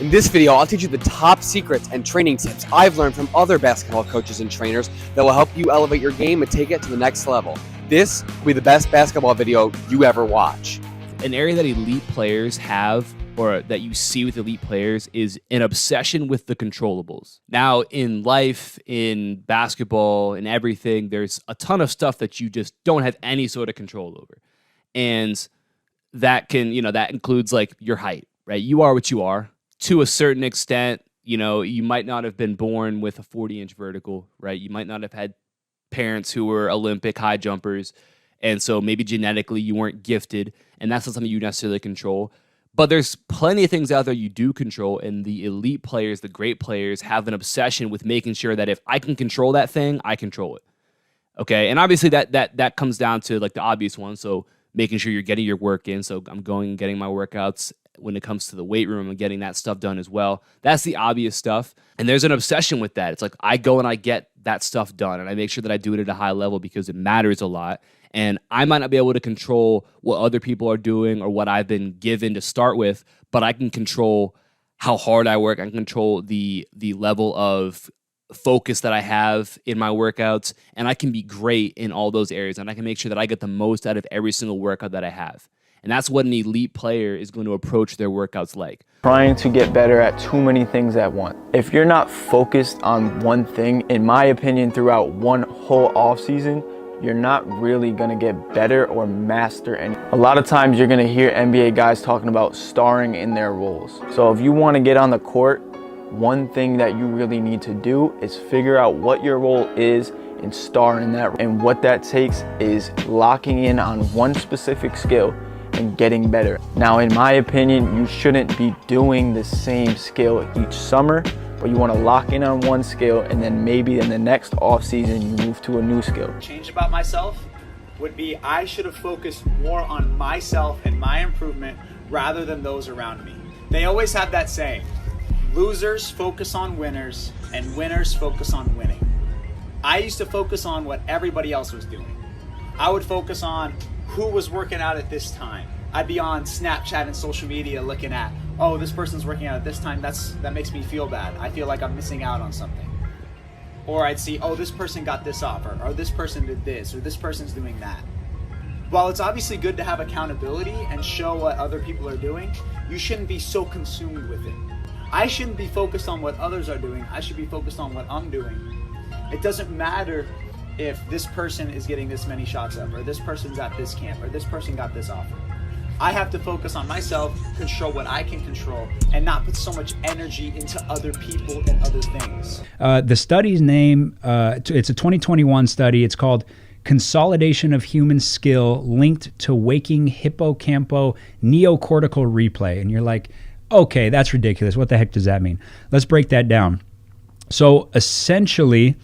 In this video, I'll teach you the top secrets and training tips I've learned from other basketball coaches and trainers that will help you elevate your game and take it to the next level. This will be the best basketball video you ever watch. An area that elite players have, or that you see with elite players, is an obsession with the controllables. Now, in life, in basketball, in everything, there's a ton of stuff that you just don't have any sort of control over. And that that includes like your height, right? You are what you are. To a certain extent, you might not have been born with a 40-inch vertical, right? You might not have had parents who were Olympic high jumpers. And so maybe genetically you weren't gifted, and that's not something you necessarily control. But there's plenty of things out there you do control, and the elite players, the great players, have an obsession with making sure that if I can control that thing, I control it. Okay, and obviously that comes down to like the obvious one. So making sure you're getting your work in. So I'm going and getting my workouts. When it comes to the weight room and getting that stuff done as well. That's the obvious stuff. And there's an obsession with that. It's like I go and I get that stuff done, and I make sure that I do it at a high level because it matters a lot. And I might not be able to control what other people are doing or what I've been given to start with, but I can control how hard I work. I can control the level of focus that I have in my workouts, and I can be great in all those areas, and I can make sure that I get the most out of every single workout that I have. And that's what an elite player is going to approach their workouts like. Trying to get better at too many things at once. If you're not focused on one thing, in my opinion, throughout one whole off season, you're not really gonna get better or master any. A lot of times you're gonna hear NBA guys talking about starring in their roles. So if you wanna get on the court, one thing that you really need to do is figure out what your role is and star in that. And what that takes is locking in on one specific skill and getting better. Now, in my opinion, you shouldn't be doing the same skill each summer, but you want to lock in on one skill, and then maybe in the next off season you move to a new skill. Change about myself would be I should have focused more on myself and my improvement rather than those around me. They always have that saying, losers focus on winners and winners focus on winning. I used to focus on what everybody else was doing. I would focus on who was working out at this time. I'd be on Snapchat and social media looking at, oh, this person's working out at this time. That makes me feel bad. I feel like I'm missing out on something. Or I'd see, oh, this person got this offer, or this person did this, or this person's doing that. While it's obviously good to have accountability and show what other people are doing, you shouldn't be so consumed with it. I shouldn't be focused on what others are doing. I should be focused on what I'm doing. It doesn't matter if this person is getting this many shots up, or this person's at this camp, or this person got this offer. I have to focus on myself, control what I can control, and not put so much energy into other people and other things. The study's name, it's a 2021 study. It's called Consolidation of Human Skill Linked to Waking Hippocampo Neocortical Replay. And you're like, okay, that's ridiculous. What the heck does that mean? Let's break that down. So essentially,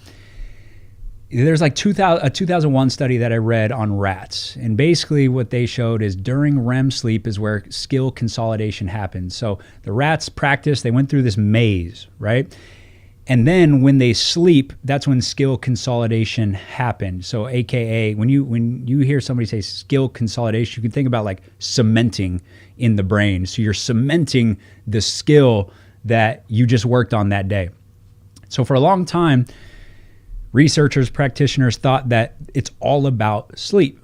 there's like a 2001 study that I read on rats. And basically what they showed is during REM sleep is where skill consolidation happens. So the rats practice, they went through this maze, right? And then when they sleep, that's when skill consolidation happened. So AKA, when you hear somebody say skill consolidation, you can think about like cementing in the brain. So you're cementing the skill that you just worked on that day. So for a long time, researchers, practitioners thought that it's all about sleep.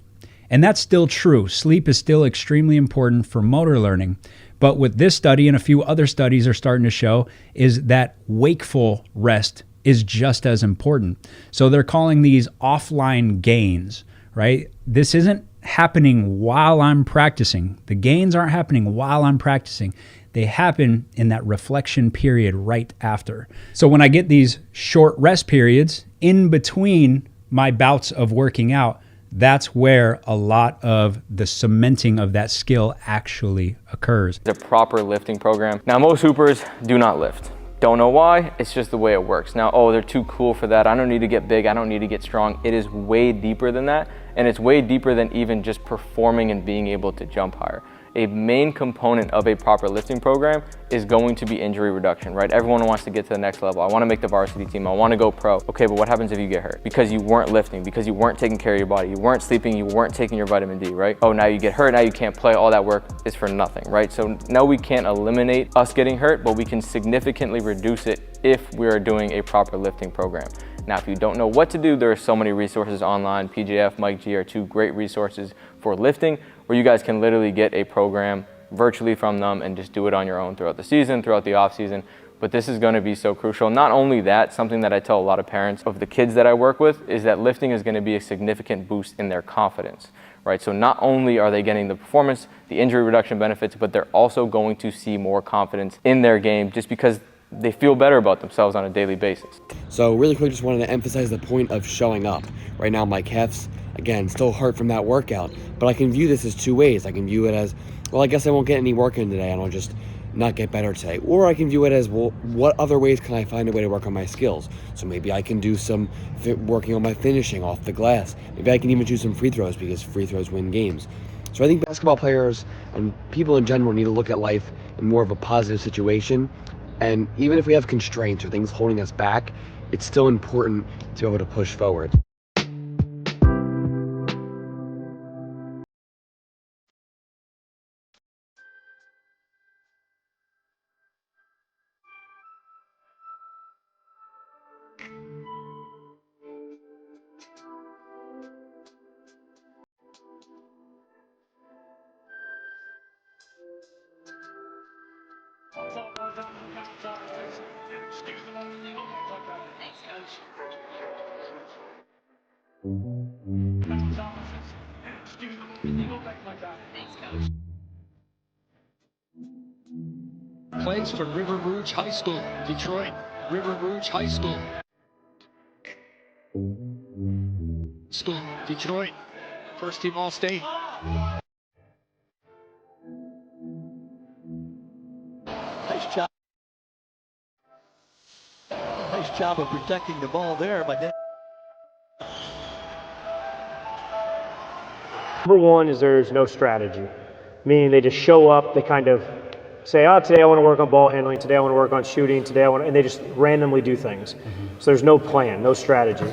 And that's still true. Sleep is still extremely important for motor learning. But what this study and a few other studies are starting to show is that wakeful rest is just as important. So they're calling these offline gains, right? This isn't happening while I'm practicing. The gains aren't happening while I'm practicing. They happen in that reflection period right after. So when I get these short rest periods in between my bouts of working out, that's where a lot of the cementing of that skill actually occurs. The proper lifting program. Now, most hoopers do not lift. Don't know why, it's just the way it works. Now, oh, they're too cool for that. I don't need to get big, I don't need to get strong. It is way deeper than that, and it's way deeper than even just performing and being able to jump higher. a main component of a proper lifting program is going to be injury reduction, right? Everyone wants to get to the next level. I want to make the varsity team. I want to go pro. Okay, but what happens if you get hurt? Because you weren't lifting, because you weren't taking care of your body, you weren't sleeping, you weren't taking your vitamin D, right? Oh, now you get hurt, now you can't play. All that work is for nothing, right? So no, we can't eliminate us getting hurt, but we can significantly reduce it if we are doing a proper lifting program. Now, if you don't know what to do, there are so many resources online. PJF, Mike G are two great resources for lifting, where you guys can literally get a program virtually from them and just do it on your own throughout the season, throughout the off season. But this is going to be so crucial. Not only that, something that I tell a lot of parents of the kids that I work with is that lifting is going to be a significant boost in their confidence, right? So not only are they getting the performance, the injury reduction benefits, but they're also going to see more confidence in their game just because they feel better about themselves on a daily basis. So really quick, just wanted to emphasize the point of showing up. Right now, my calves, again, still hurt from that workout, but I can view this as two ways. I can view it as, well, I guess I won't get any work in today and I'll just not get better today. Or I can view it as, well, what other ways can I find a way to work on my skills? So maybe I can do some working on my finishing off the glass. Maybe I can even do some free throws because free throws win games. So I think basketball players and people in general need to look at life in more of a positive situation. And even if we have constraints or things holding us back, it's still important to be able to push forward. Plays for River Rouge High School, Detroit. River Rouge High School. Detroit. First team All-State. Nice job. Nice job of protecting the ball there by Dan. Number one is there's no strategy, meaning they just show up, they kind of say, oh, today I want to work on ball handling, today I want to work on shooting, today I want to, and they just randomly do things. So there's no plan, no strategy.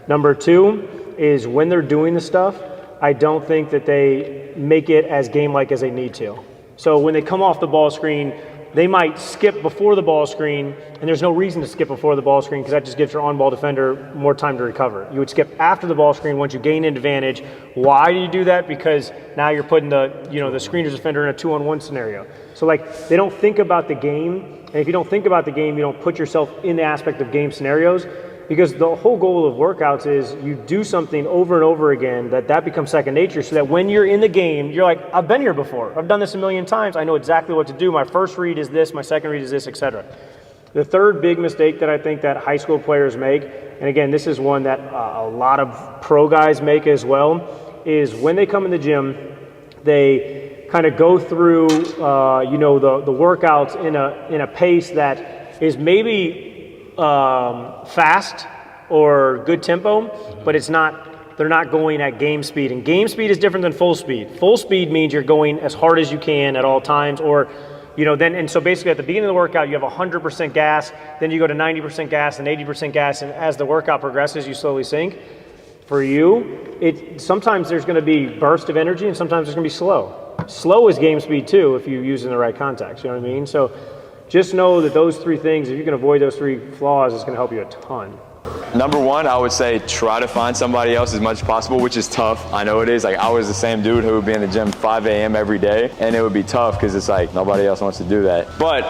Number two is when they're doing the stuff, I don't think that they make it as game-like as they need to. So when they come off the ball screen, they might skip before the ball screen, and there's no reason to skip before the ball screen because that just gives your on-ball defender more time to recover. You would skip after the ball screen once you gain an advantage. Why do you do that? Because now you're putting the screener's defender in a 2-on-1 scenario. So like they don't think about the game, and if you don't think about the game, you don't put yourself in the aspect of game scenarios. Because the whole goal of workouts is you do something over and over again that becomes second nature so that when you're in the game, you're like, I've been here before. I've done this a million times. I know exactly what to do. My first read is this, my second read is this, etc. The third big mistake that I think that high school players make, and again, this is one that a lot of pro guys make as well, is when they come in the gym, they kind of go through, the workouts in a pace that is maybe fast or good tempo, but they're not going at game speed. And game speed is different than full speed. Full speed means you're going as hard as you can at all times, or so basically at the beginning of the workout, you have 100% gas, then you go to 90% gas and 80% gas, and as the workout progresses, you slowly sink. For you, sometimes there's going to be burst of energy, and sometimes there's going to be slow. Slow is game speed too if you use it in the right context, you know what I mean? So just know that those three things, if you can avoid those three flaws, it's going to help you a ton. Number one, I would say try to find somebody else as much as possible, which is tough. I know it is. Like I was the same dude who would be in the gym 5 a.m. every day, and it would be tough because it's like nobody else wants to do that. But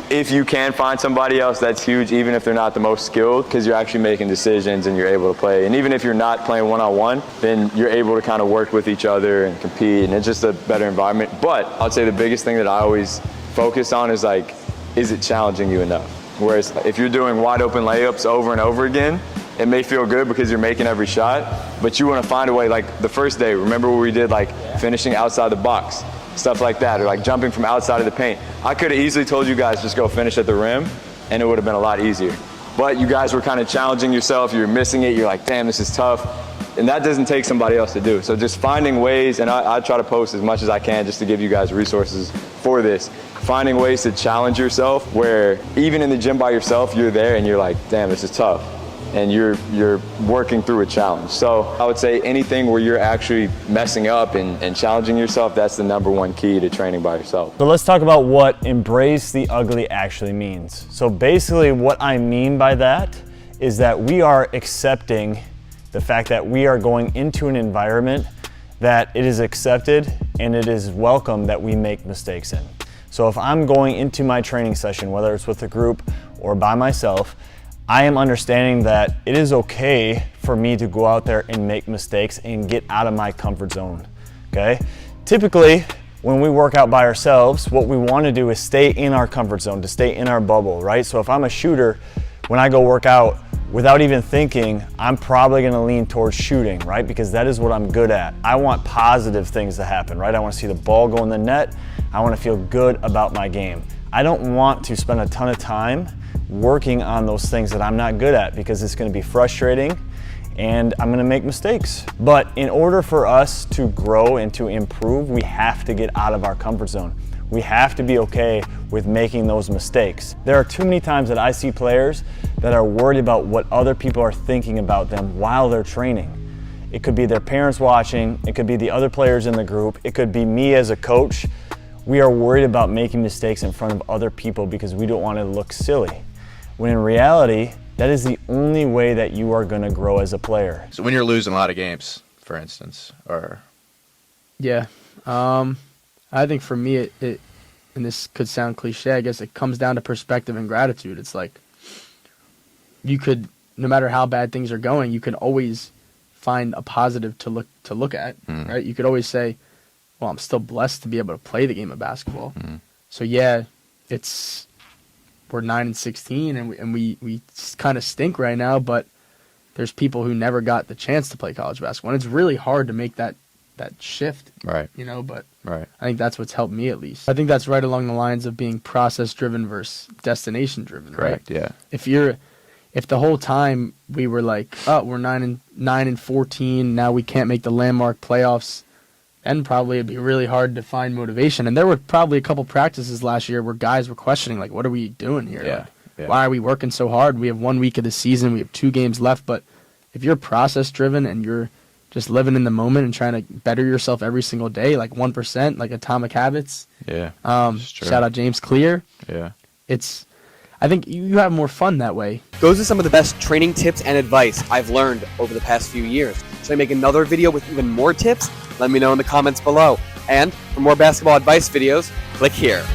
if you can find somebody else, that's huge, even if they're not the most skilled, because you're actually making decisions and you're able to play. And even if you're not playing one-on-one, then you're able to kind of work with each other and compete, and it's just a better environment. But I'd say the biggest thing that I always focus on is like, is it challenging you enough? Whereas if you're doing wide open layups over and over again, it may feel good because you're making every shot, but you want to find a way. Like the first day, remember what we did, like finishing outside the box, stuff like that, or like jumping from outside of the paint. I could have easily told you guys just go finish at the rim, and it would have been a lot easier. But you guys were kind of challenging yourself, you're missing it, you're like, damn, this is tough. And that doesn't take somebody else to do. So just finding ways, and I try to post as much as I can just to give you guys resources for this. Finding ways to challenge yourself where even in the gym by yourself, you're there and you're like, damn, this is tough. And you're working through a challenge. So I would say anything where you're actually messing up and challenging yourself, that's the #1 key to training by yourself. So let's talk about what embrace the ugly actually means. So basically what I mean by that is that we are accepting the fact that we are going into an environment that it is accepted and it is welcome that we make mistakes in. So if I'm going into my training session, whether it's with a group or by myself, I am understanding that it is okay for me to go out there and make mistakes and get out of my comfort zone, okay? Typically, when we work out by ourselves, what we want to do is stay in our comfort zone, to stay in our bubble, right? So if I'm a shooter, when I go work out, without even thinking, I'm probably gonna lean towards shooting, right? Because that is what I'm good at. I want positive things to happen, right? I wanna see the ball go in the net. I wanna feel good about my game. I don't want to spend a ton of time working on those things that I'm not good at because it's gonna be frustrating and I'm gonna make mistakes. But in order for us to grow and to improve, we have to get out of our comfort zone. We have to be okay with making those mistakes. There are too many times that I see players that are worried about what other people are thinking about them while they're training. It could be their parents watching, it could be the other players in the group, it could be me as a coach. We are worried about making mistakes in front of other people because we don't want to look silly. When in reality, that is the only way that you are going to grow as a player. So when you're losing a lot of games, for instance, or Yeah. I think for me, it, and this could sound cliche, I guess it comes down to perspective and gratitude. It's like you could, no matter how bad things are going, you can always find a positive to look at, right? You could always say, well, I'm still blessed to be able to play the game of basketball. So yeah, we're 9-16 and we kind of stink right now, but there's people who never got the chance to play college basketball. And it's really hard to make that shift, right? You know, but right. I think that's what's helped me at least. I think that's right along the lines of being process driven versus destination driven, Correct, right? yeah. If the whole time we were like, oh, we're 9-14, now we can't make the landmark playoffs, then probably it'd be really hard to find motivation. And there were probably a couple practices last year where guys were questioning, like, what are we doing here? Yeah, Like, yeah. why are we working so hard? We have 1 week of the season, we have 2 games left, but if you're process driven and you're just living in the moment and trying to better yourself every single day, like 1%, like Atomic Habits. Yeah. Shout out James Clear. Yeah. I think you have more fun that way. Those are some of the best training tips and advice I've learned over the past few years. Should I make another video with even more tips? Let me know in the comments below. And for more basketball advice videos, click here.